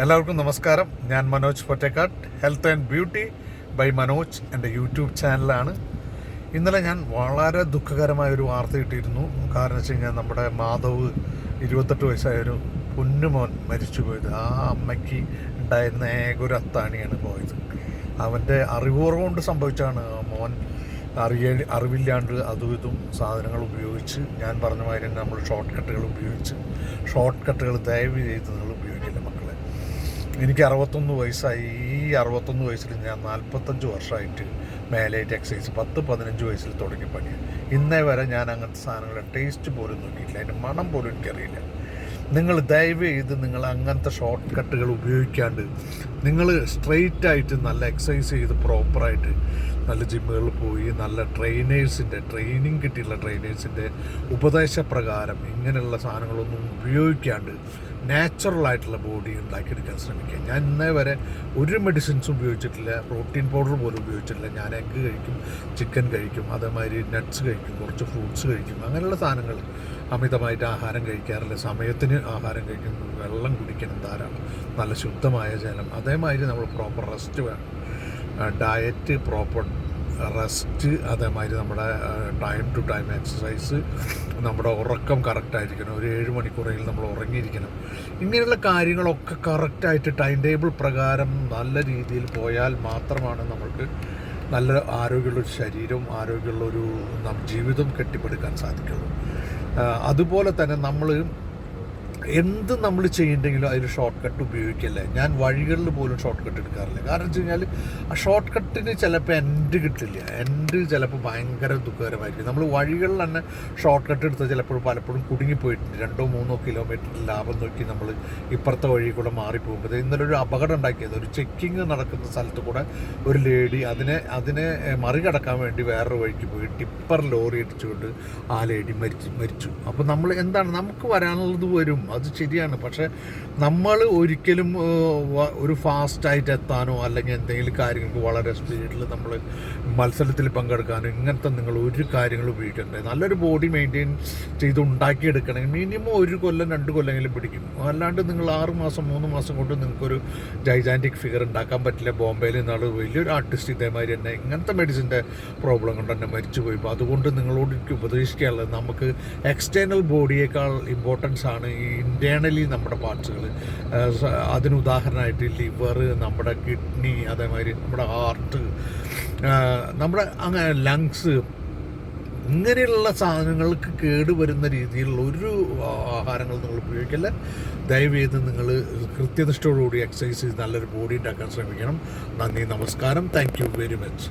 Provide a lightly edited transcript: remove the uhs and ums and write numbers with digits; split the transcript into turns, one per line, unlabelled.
എല്ലാവർക്കും നമസ്കാരം. ഞാൻ Manoj Pottakkad, health and beauty by Manoj എൻ്റെ യൂട്യൂബ് ചാനലാണ്. ഇന്നലെ ഞാൻ വളരെ ദുഃഖകരമായൊരു വാർത്ത കിട്ടിയിരുന്നു. കാരണം വെച്ച് കഴിഞ്ഞാൽ നമ്മുടെ മാധവ് 28 വയസ്സായൊരു പൊന്നുമോൻ മരിച്ചു പോയത്. ആ അമ്മയ്ക്ക് ഉണ്ടായിരുന്ന ഏക ഒരു അത്താണിയാണ് പോയത്. അവൻ്റെ അറിവുറവ് കൊണ്ട് സംഭവിച്ചാണ്. മോൻ അറിവില്ലാണ്ട് അതും ഇതും സാധനങ്ങൾ ഉപയോഗിച്ച്, ഞാൻ പറഞ്ഞ മാതിരി നമ്മൾ ഷോർട്ട് കട്ടുകൾ ഉപയോഗിച്ച്, ഷോർട്ട് കട്ടുകൾ ദയവ് ചെയ്ത് നിങ്ങൾ ഉപയോഗിക്കില്ല മക്കളെ. എനിക്ക് 61 വയസ്സായി. ഈ 61 വയസ്സിൽ ഞാൻ 45 വർഷമായിട്ട് മേലായിട്ട് എക്സസൈസ് 10-15 വയസ്സിൽ തുടങ്ങി പണിയാണ്. ഇന്നേ വരെ ഞാൻ അങ്ങനത്തെ സാധനങ്ങളുടെ ടേസ്റ്റ് പോലും നോക്കിയിട്ടില്ല, അതിൻ്റെ മണം പോലും എനിക്കറിയില്ല. നിങ്ങൾ ദയവ് ചെയ്ത് നിങ്ങൾ അങ്ങനത്തെ ഷോർട്ട് കട്ടുകൾ ഉപയോഗിക്കാണ്ട് നിങ്ങൾ സ്ട്രെയിറ്റ് ആയിട്ട് നല്ല എക്സസൈസ് ചെയ്ത് പ്രോപ്പറായിട്ട് നല്ല ജിമ്മുകളിൽ പോയി നല്ല ട്രെയിനിങ് കിട്ടിയുള്ള ട്രെയിനേഴ്സിൻ്റെ ഉപദേശപ്രകാരം ഇങ്ങനെയുള്ള സാധനങ്ങളൊന്നും ഉപയോഗിക്കാണ്ട് നാച്ചുറലായിട്ടുള്ള ബോഡി ഉണ്ടാക്കിയെടുക്കാൻ ശ്രമിക്കുക. ഞാൻ ഇന്നേ വരെ ഒരു മെഡിസിൻസും ഉപയോഗിച്ചിട്ടില്ല, പ്രോട്ടീൻ പൗഡർ പോലും ഉപയോഗിച്ചിട്ടില്ല. ഞാൻ എഗ്ഗ് കഴിക്കും, ചിക്കൻ കഴിക്കും, അതേമാതിരി നട്ട്സ് കഴിക്കും, കുറച്ച് ഫ്രൂട്ട്സ് കഴിക്കും. അങ്ങനെയുള്ള സാധനങ്ങൾ, അമിതമായിട്ട് ആഹാരം കഴിക്കാറില്ല, സമയത്തിന് ആഹാരം കഴിക്കും, വെള്ളം കുടിക്കണം ധാരാളം, നല്ല ശുദ്ധമായ ജലം, അതേമാതിരി നമ്മൾ പ്രോപ്പർ റെസ്റ്റ് വേണം, ഡയറ്റ് പ്രോപ്പർ റെസ്റ്റ്, അതേമാതിരി നമ്മുടെ ടൈം ടു ടൈം എക്സസൈസ്, നമ്മുടെ ഉറക്കം കറക്റ്റായിരിക്കണം, ഒരു 7 മണിക്കൂറെങ്കിലും നമ്മൾ ഉറങ്ങിയിരിക്കണം. ഇങ്ങനെയുള്ള കാര്യങ്ങളൊക്കെ കറക്റ്റായിട്ട് ടൈം ടേബിൾ പ്രകാരം നല്ല രീതിയിൽ പോയാൽ മാത്രമാണ് നമ്മൾക്ക് നല്ല ആരോഗ്യമുള്ളൊരു ശരീരവും ആരോഗ്യമുള്ളൊരു ജീവിതം കെട്ടിപ്പടുക്കാൻ സാധിക്കുള്ളൂ. അതുപോലെ തന്നെ എന്ത് നമ്മൾ ചെയ്യണ്ടെങ്കിലും അതിൽ ഷോർട്ട് കട്ട് ഉപയോഗിക്കല്ലേ. ഞാൻ വഴികളിൽ പോലും ഷോർട്ട് കട്ട് എടുക്കാറില്ല. കാരണം വെച്ച് കഴിഞ്ഞാൽ ആ ഷോർട്ട് കട്ടിന് ചിലപ്പോൾ എൻഡ് കിട്ടില്ല. എൻഡ് ചിലപ്പോൾ ഭയങ്കര ദുഃഖകരമായിരിക്കും. നമ്മൾ വഴികളിൽ തന്നെ ഷോർട്ട് കട്ട് എടുത്താൽ പലപ്പോഴും കുടുങ്ങിപ്പോയിട്ടുണ്ട്. 2-3 കിലോമീറ്റർ ലാഭം നോക്കി നമ്മൾ ഇപ്പുറത്തെ വഴി കൂടെ മാറിപ്പോകുമ്പോൾ ഇന്നലെ ഒരു അപകടം ഉണ്ടാക്കിയത്. ഒരു ചെക്കിങ് നടക്കുന്ന സ്ഥലത്ത് കൂടെ ഒരു ലേഡി അതിനെ മറികടക്കാൻ വേണ്ടി വേറൊരു വഴിക്ക് പോയി ടിപ്പർ ലോറി ഇടിച്ചുകൊണ്ട് ആ ലേഡി മരിച്ചു. അപ്പോൾ നമ്മൾ എന്താണ്, നമുക്ക് വരാനുള്ളത് വരും, അത് ശരിയാണ്. പക്ഷേ നമ്മൾ ഒരിക്കലും ഒരു ഫാസ്റ്റായിട്ട് എത്താനോ അല്ലെങ്കിൽ എന്തെങ്കിലും കാര്യങ്ങൾക്ക് വളരെ സ്പീഡിൽ നമ്മൾ മത്സരത്തിൽ പങ്കെടുക്കാനോ ഇങ്ങനത്തെ നിങ്ങൾ ഒരു കാര്യങ്ങൾ ഉപയോഗിക്കണ്ടേ. നല്ലൊരു ബോഡി മെയിൻറ്റെയിൻ ചെയ്ത് ഉണ്ടാക്കിയെടുക്കണമെങ്കിൽ മിനിമം 1 കൊല്ലം 2 കൊല്ലെങ്കിലും പിടിക്കും. അല്ലാണ്ട് നിങ്ങൾ 6 മാസം 3 മാസം കൊണ്ട് നിങ്ങൾക്കൊരു ജൈജാൻറ്റിക് ഫിഗർ ഉണ്ടാക്കാൻ പറ്റില്ല. ബോംബെയിൽ നിന്നാൾ വലിയൊരു ആർട്ടിസ്റ്റ് ഇതേമാതിരി തന്നെ ഇങ്ങനത്തെ മെഡിസിൻ്റെ പ്രോബ്ലം കൊണ്ട് തന്നെ മരിച്ചു പോയി. അപ്പോൾ അതുകൊണ്ട് നിങ്ങളോട് എനിക്ക് ഉപദേശിക്കാനുള്ളത്, നമുക്ക് എക്സ്റ്റേണൽ ബോഡിയേക്കാൾ ഇമ്പോർട്ടൻസ് ആണ് ഈ ഇൻറ്റേർണലി നമ്മുടെ പാർട്സുകൾ. അതിന് ഉദാഹരണമായിട്ട് ലിവർ, നമ്മുടെ കിഡ്നി, അതേമാതിരി നമ്മുടെ ഹാർട്ട്, നമ്മുടെ അങ്ങനെ ലങ്സ്, ഇങ്ങനെയുള്ള സാധനങ്ങൾക്ക് കേടുവരുന്ന രീതിയിലുള്ള ഒരു ആഹാരങ്ങൾ നിങ്ങൾ ഉപയോഗിക്കില്ല. ദയവ് ചെയ്ത് നിങ്ങൾ കൃത്യനിഷ്ഠയോടുകൂടി എക്സസൈസ് ചെയ്ത് നല്ലൊരു ബോഡി ഉണ്ടാക്കാൻ ശ്രമിക്കണം. നന്ദി, നമസ്കാരം. Thank you very much.